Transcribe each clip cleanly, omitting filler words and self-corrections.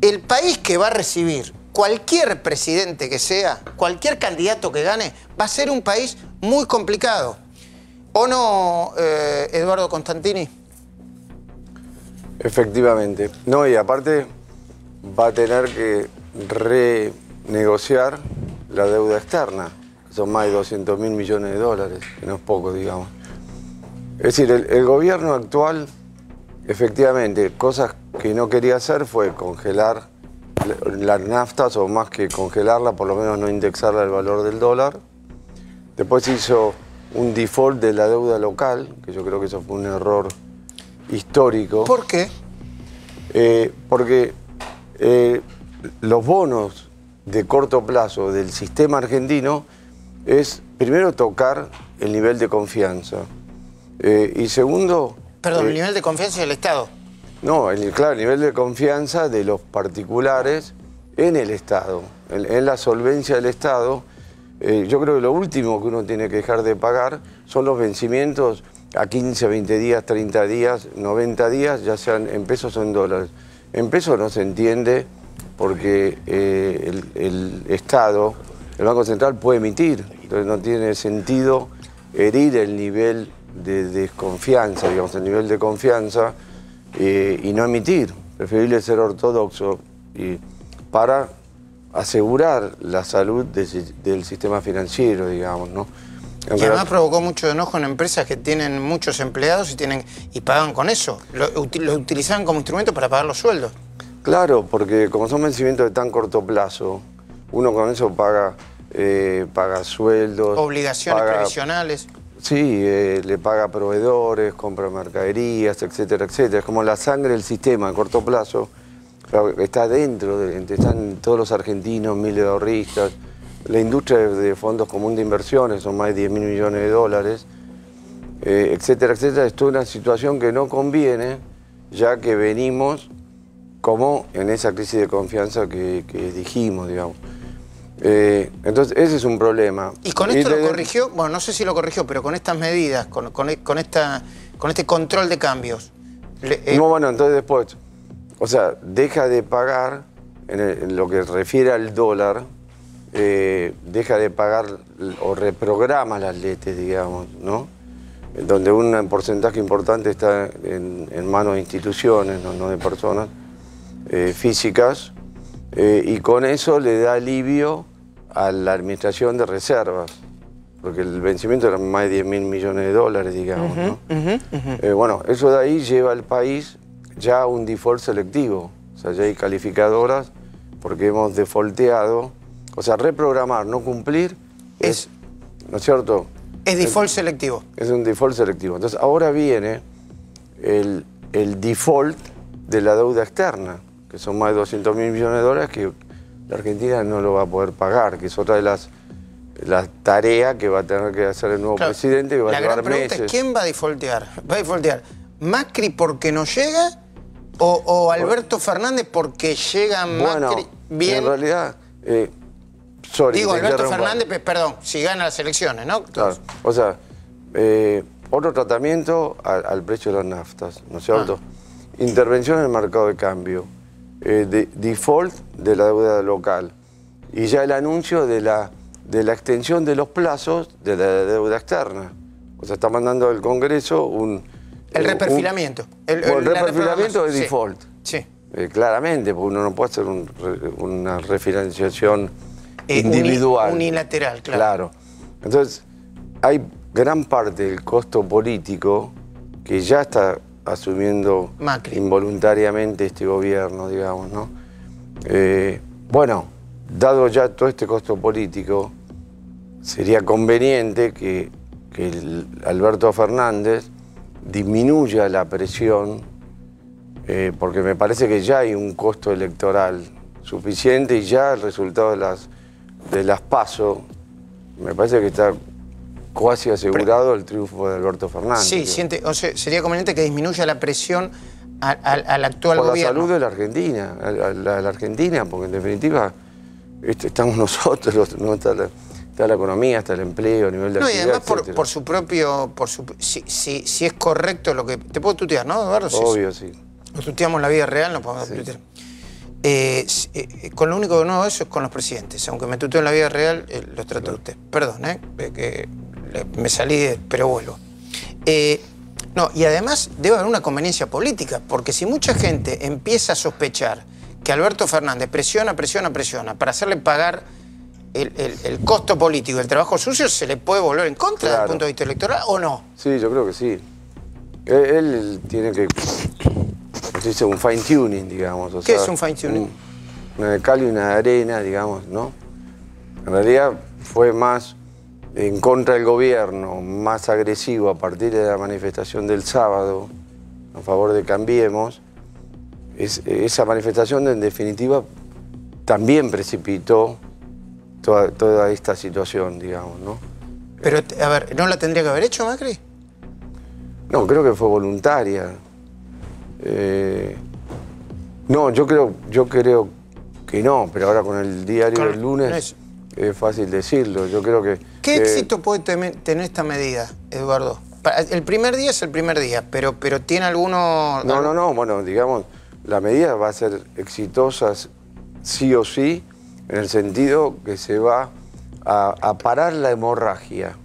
el país que va a recibir cualquier presidente que sea, cualquier candidato que gane, va a ser un país muy complicado. ¿O no, Eduardo Constantini? Efectivamente. No, y aparte va a tener que renegociar la deuda externa, que son más de 200.000 millones de dólares, que no es poco, digamos. Es decir, el gobierno actual, efectivamente, cosas que no quería hacer fue congelar las naftas, o más que congelarla, por lo menos no indexarla al valor del dólar. Después hizo un default de la deuda local, que yo creo que eso fue un error histórico. ¿Por qué? Porque los bonos de corto plazo del sistema argentino es, primero, tocar el nivel de confianza. Y segundo... Perdón, ¿el nivel de confianza del Estado? No, claro, el nivel de confianza de los particulares en el Estado, en la solvencia del Estado. Yo creo que lo último que uno tiene que dejar de pagar son los vencimientos a 15, 20 días, 30 días, 90 días, ya sean en pesos o en dólares. En pesos no se entiende porque el Estado, el Banco Central, puede emitir. Entonces no tiene sentido herir el nivel de desconfianza, digamos, el nivel de confianza y no emitir. Preferible ser ortodoxo para asegurar la salud del sistema financiero, digamos, ¿no? Y además provocó mucho enojo en empresas que tienen muchos empleados y pagan con eso. Lo utilizaban como instrumento para pagar los sueldos. Claro, porque como son vencimientos de tan corto plazo, uno con eso paga sueldos. Obligaciones previsionales. Sí, le paga proveedores, compra mercaderías, etcétera, etcétera. Es como la sangre del sistema a corto plazo. Está dentro, están todos los argentinos, miles de ahorristas. La industria de fondos comunes de inversiones, son más de 10.000 millones de dólares, etcétera, etcétera. Es toda una situación que no conviene, ya que venimos como en esa crisis de confianza que dijimos, digamos. Entonces, ese es un problema. ¿Y con esto lo corrigió? Bueno, no sé si lo corrigió, pero con estas medidas, con este control de cambios. No, bueno, entonces después, o sea, deja de pagar, en lo que refiere al dólar, deja de pagar o reprograma las letes, digamos, ¿no? Donde un porcentaje importante está en manos de instituciones, no de personas físicas, y con eso le da alivio a la administración de reservas, porque el vencimiento era más de 10.000 millones de dólares, digamos, ¿no? Bueno, eso de ahí lleva al país ya a un default selectivo, o sea, ya hay calificadoras porque hemos defaulteado. O sea, reprogramar, no cumplir, es ¿no es cierto? Es default selectivo. Es un default selectivo. Entonces, ahora viene el default de la deuda externa, que son más de 200.000 millones de dólares que la Argentina no lo va a poder pagar, que es otra de las tareas que va a tener que hacer el nuevo presidente, que va a llevar meses. La gran pregunta es, ¿quién va a defaultear? ¿Va a defaultear Macri porque no llega o Alberto Fernández porque llega Macri? Bueno, bien? En realidad... Digo, Alberto Fernández, perdón, si gana las elecciones, ¿no? Claro, o sea, otro tratamiento al precio de las naftas, ¿no es cierto? Intervención en el mercado de cambio, default de la deuda local y ya el anuncio de la extensión de los plazos de la deuda externa. O sea, está mandando al Congreso el reperfilamiento. El reperfilamiento de default. Sí. Claramente, porque uno no puede hacer una refinanciación individual. Unilateral, claro. Claro. Entonces, hay gran parte del costo político que ya está asumiendo Macri involuntariamente este gobierno, digamos, ¿no? Bueno, dado ya todo este costo político, sería conveniente que Alberto Fernández disminuya la presión, porque me parece que ya hay un costo electoral suficiente y ya el resultado de las PASO, me parece que está casi asegurado el triunfo de Alberto Fernández. Sí, o sea, sería conveniente que disminuya la presión al actual gobierno. Por la salud de la Argentina, la Argentina, porque en definitiva estamos nosotros, ¿no? Está la economía, está el empleo, a nivel de actividad, y además por su propio... si es correcto lo que... Te puedo tutear, ¿no, Eduardo? Obvio, sí. Nos tuteamos la vida real, no podemos tutear. Con lo único que no eso es con los presidentes. Aunque me tuteo en la vida real, los trato a usted. Perdón, que me salí, pero vuelvo. No, y además debe haber una conveniencia política, porque si mucha gente empieza a sospechar que Alberto Fernández presiona para hacerle pagar el costo político, el trabajo sucio, ¿se le puede volver en contra desde el punto de vista electoral o no? Sí, yo creo que sí. Él tiene que, se dice, un fine tuning, digamos. ¿Qué es un fine tuning? Una de cal y una de arena, digamos, ¿no? En realidad fue más en contra del gobierno, más agresivo a partir de la manifestación del sábado a favor de Cambiemos. Esa manifestación, en definitiva, también precipitó toda esta situación, digamos, ¿no? Pero, a ver, ¿no la tendría que haber hecho Macri? No, creo que fue voluntaria. No, yo creo que no, pero ahora con el diario del lunes es fácil decirlo. Yo creo que... ¿Qué éxito puede tener esta medida, Eduardo? El primer día es el primer día, pero ¿tiene alguno...? No, bueno, digamos, la medida va a ser exitosa sí o sí, en el sentido que se va a parar la hemorragia.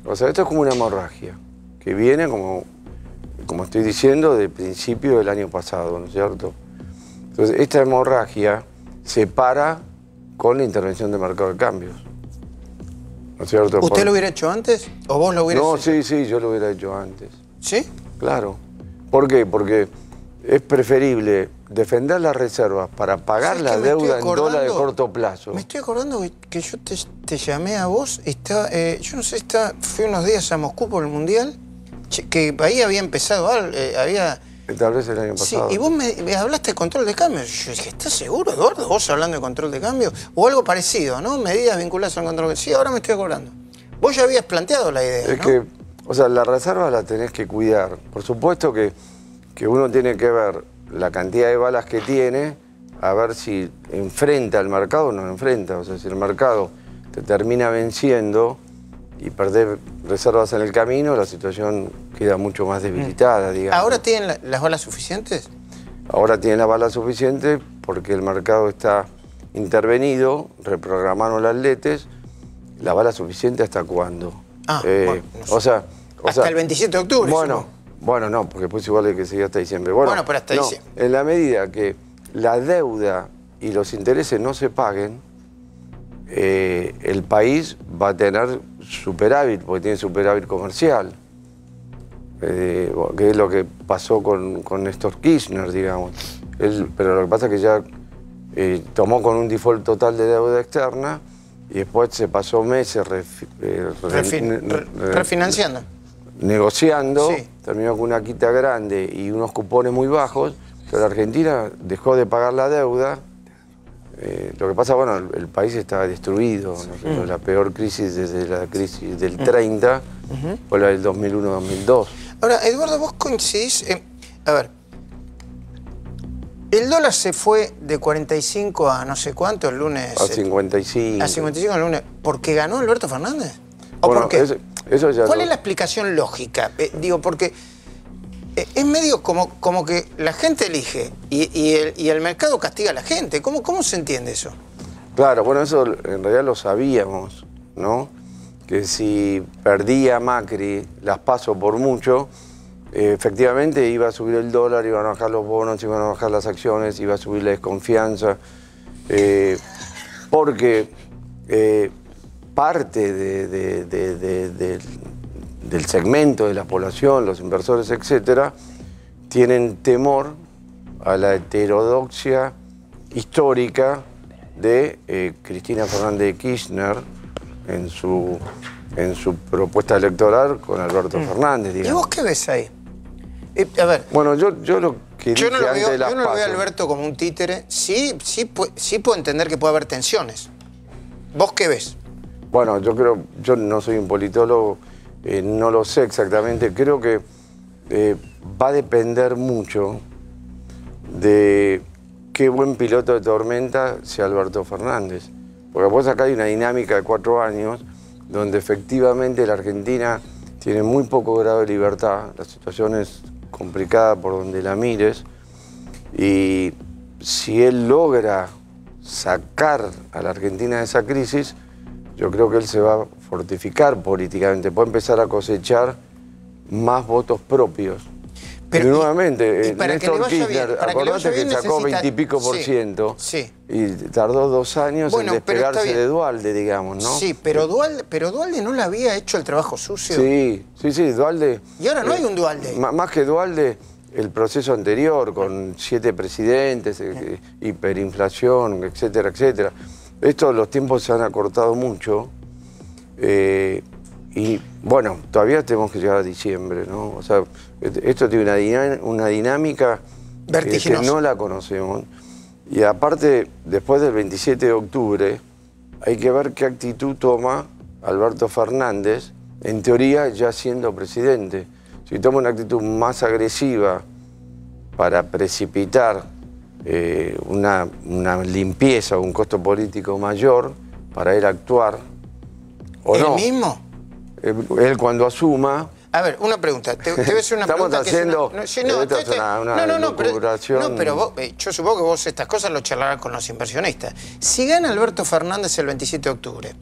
O sea, esto es como una hemorragia, que viene, como estoy diciendo, de principio del año pasado, ¿no es cierto? Entonces, esta hemorragia se para con la intervención del mercado de cambios. ¿No es cierto? ¿Usted lo hubiera hecho antes o vos lo hubieras hecho? No, sí, yo lo hubiera hecho antes. ¿Sí? Claro. ¿Por qué? Porque es preferible defender las reservas para pagar la deuda en dólares de corto plazo. Me estoy acordando que yo te llamé a vos, yo no sé, fui unos días a Moscú por el Mundial, que ahí había empezado, Tal vez el año pasado. Sí, y vos me hablaste de control de cambio. Yo dije, ¿estás seguro, Eduardo? ¿Vos hablando de control de cambio? O algo parecido, ¿no? Medidas vinculadas al control de cambio. Sí, ahora me estoy acordando. Vos ya habías planteado la idea, Es que, o sea, la reserva la tenés que cuidar. Por supuesto que uno tiene que ver la cantidad de balas que tiene, a ver si enfrenta al mercado o no enfrenta. O sea, si el mercado te termina venciendo y perdés reservas en el camino, la situación queda mucho más debilitada, digamos. ¿Ahora tienen las balas suficientes? Ahora tienen las balas suficientes porque el mercado está intervenido, reprogramaron las letes. ¿La bala suficiente hasta cuándo? Bueno, no sé. Hasta el 27 de octubre. Bueno, no, porque después igual hay que seguir hasta diciembre. Bueno, pero hasta diciembre. En la medida que la deuda y los intereses no se paguen, el país va a tener superávit, porque tiene superávit comercial. Que es lo que pasó con Néstor Kirchner, digamos. Pero lo que pasa es que ya tomó con un default total de deuda externa y después se pasó meses refinanciando. Negociando, sí. Terminó con una quita grande y unos cupones muy bajos, pero la Argentina dejó de pagar la deuda. Lo que pasa, bueno, el país está destruido. ¿No? La peor crisis desde la crisis del 30 fue la del 2001-2002. Ahora, Eduardo, vos coincidís a ver, el dólar se fue de 45 a no sé cuánto el lunes. A 55. A 55 el lunes. ¿Porque ganó Alberto Fernández? ¿O bueno, por qué? Eso ya ¿Cuál es la explicación lógica? Digo, porque es medio como que la gente elige y el mercado castiga a la gente. ¿Cómo se entiende eso? Claro, bueno, eso en realidad lo sabíamos, ¿no? Que si perdía Macri las PASO por mucho, efectivamente iba a subir el dólar, iban a bajar los bonos, iban a bajar las acciones, iba a subir la desconfianza, porque parte del segmento de la población, los inversores, etcétera, tienen temor a la heterodoxia histórica de Cristina Fernández de Kirchner en su propuesta electoral con Alberto Fernández, digamos. ¿Y vos qué ves ahí? A ver. Bueno, yo lo que dije antes de las Yo no lo veo a Alberto como un títere. Sí puedo entender que puede haber tensiones. ¿Vos qué ves? Bueno, yo no soy un politólogo, no lo sé exactamente. Creo que va a depender mucho de qué buen piloto de tormenta sea Alberto Fernández. Porque después acá hay una dinámica de 4 años donde efectivamente la Argentina tiene muy poco grado de libertad, la situación es complicada por donde la mires y si él logra sacar a la Argentina de esa crisis, yo creo que él se va a fortificar políticamente, puede empezar a cosechar más votos propios. Pero nuevamente, Néstor Kirchner, acordate que sacó 20 y pico % y tardó 2 años en despegarse de Duhalde, digamos, ¿no? Sí, pero Duhalde no le había hecho el trabajo sucio. Sí, Duhalde. Y ahora no hay un Duhalde. Más que Duhalde, el proceso anterior, con 7 presidentes, hiperinflación, etcétera, etcétera. Los tiempos se han acortado mucho. Y bueno, todavía tenemos que llegar a diciembre, ¿no? O sea, esto tiene una dinámica que no la conocemos. Y aparte, después del 27 de octubre, hay que ver qué actitud toma Alberto Fernández, en teoría ya siendo presidente. Si toma una actitud más agresiva para precipitar una limpieza o un costo político mayor para él actuar, ¿o no? ¿Él mismo? Él cuando asuma... A ver, una pregunta. Te voy a hacer una pregunta. Pero vos, yo supongo que vos estas cosas lo charlarás con los inversionistas. Si gana Alberto Fernández el 27 de octubre,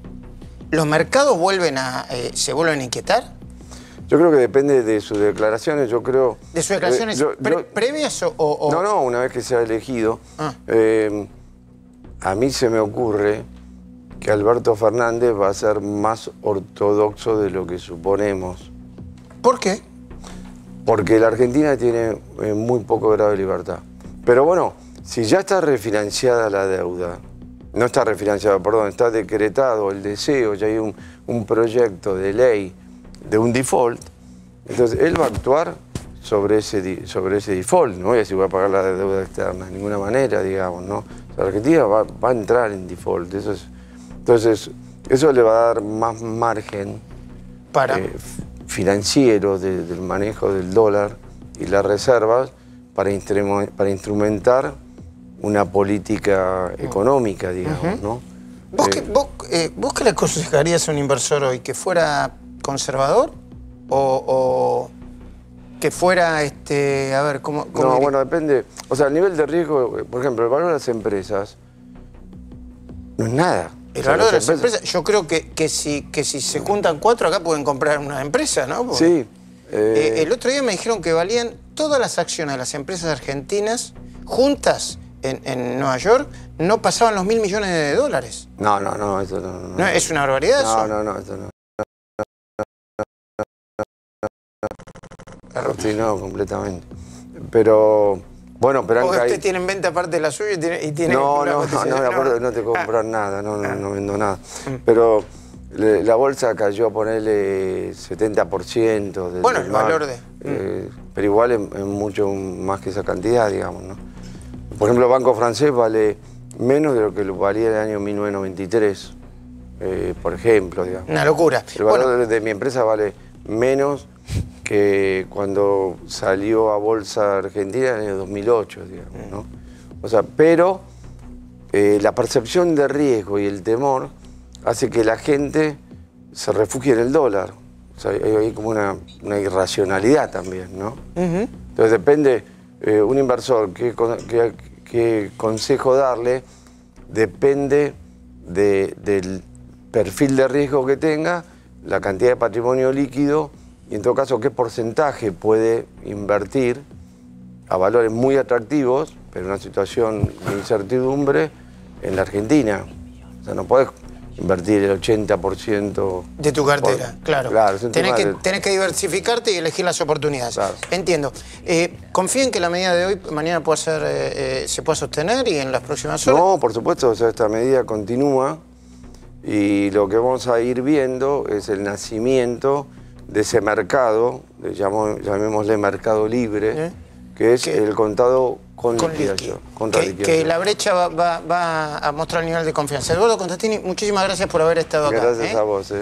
¿los mercados se vuelven a inquietar? Yo creo que depende de sus declaraciones, yo creo... ¿De sus declaraciones previas o...? No, una vez que sea elegido. A mí se me ocurre que Alberto Fernández va a ser más ortodoxo de lo que suponemos. ¿Por qué? Porque la Argentina tiene muy poco grado de libertad. Pero bueno, si ya está refinanciada la deuda, no está refinanciada, perdón, está decretado el deseo, ya hay un proyecto de ley de un default, entonces él va a actuar sobre ese default, no voy a decir va a pagar la deuda externa, de ninguna manera, digamos, ¿no? La Argentina va a entrar en default, entonces eso le va a dar más margen para financiero del manejo del dólar y las reservas para instrumentar una política económica, digamos, ¿no? ¿Vos qué le aconsejarías a un inversor hoy? ¿Que fuera conservador o que fuera, a ver, ¿cómo no, bueno, depende. O sea, el nivel de riesgo, por ejemplo, el valor de las empresas no es nada. El valor de las empresas, yo creo que si se juntan 4 acá pueden comprar una empresa, ¿no? Porque sí. El otro día me dijeron que valían todas las acciones de las empresas argentinas juntas en Nueva York, no pasaban los $1.000 millones. No, eso no. ¿Es una barbaridad eso? No, eso no. Sí, no, completamente. Pero, bueno, pero porque usted tiene en venta aparte de la suya y tiene... No te comprar nada, no vendo nada. Pero la bolsa cayó a ponerle 70% bueno, el valor pero igual es mucho más que esa cantidad, digamos, ¿no? Por ejemplo, el Banco Francés vale menos de lo que valía en el año 1993, por ejemplo, digamos. Una locura. El valor de mi empresa vale menos que cuando salió a Bolsa Argentina en el año 2008, digamos, ¿no? O sea, pero la percepción de riesgo y el temor hace que la gente se refugie en el dólar. O sea, hay como una irracionalidad también, ¿no? Entonces depende, un inversor, qué consejo darle, depende del perfil de riesgo que tenga, la cantidad de patrimonio líquido, y en todo caso, qué porcentaje puede invertir a valores muy atractivos, pero en una situación de incertidumbre en la Argentina. O sea, no podés invertir el 80% de tu cartera, claro. Tenés que diversificarte y elegir las oportunidades. Claro. Entiendo. ¿Confía en que la medida de hoy, mañana se pueda sostener y en las próximas horas? No, por supuesto, o sea, esta medida continúa y lo que vamos a ir viendo es el nacimiento de ese mercado, llamémosle mercado libre, que es el contado con liquidación. Que la brecha va a mostrar el nivel de confianza. Eduardo Constantini, muchísimas gracias por haber estado acá. Gracias a vos.